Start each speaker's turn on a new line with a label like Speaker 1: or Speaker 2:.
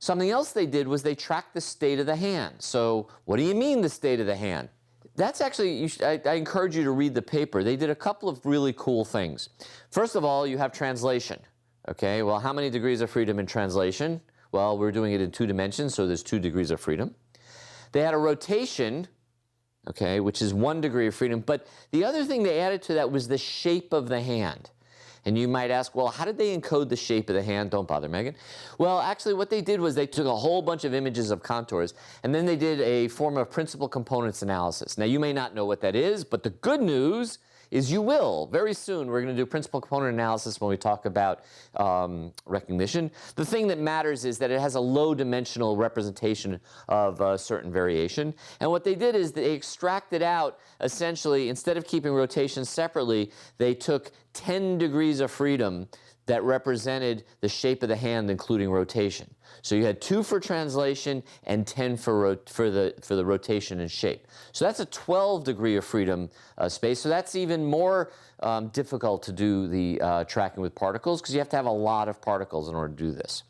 Speaker 1: Something else they did was they tracked the state of the hand. So what do you mean the state of the hand? That's actually, I encourage you to read the paper. They did a couple of really cool things. First of all, you have translation. Okay, well, how many degrees of freedom in translation? Well, we're doing it in 2 dimensions, so there's 2 degrees of freedom. They had a rotation, okay, which is 1 degree of freedom. But the other thing they added to that was the shape of the hand. And you might ask, well, how did they encode the shape of the hand? Don't bother, Megan. Well, actually, what they did was they took a whole bunch of images of contours, and then they did a form of principal components analysis. Now, you may not know what that is, but the good news is you will. Very soon, we're going to do principal component analysis when we talk about recognition. The thing that matters is that it has a low-dimensional representation of a certain variation. And what they did is they extracted out, essentially, instead of keeping rotation separately, they took 10 degrees of freedom that represented the shape of the hand, including rotation. So you had 2 for translation and 10 for the rotation and shape. So that's a 12 degree of freedom space. So that's even more difficult to do the tracking with particles, because you have to have a lot of particles in order to do this.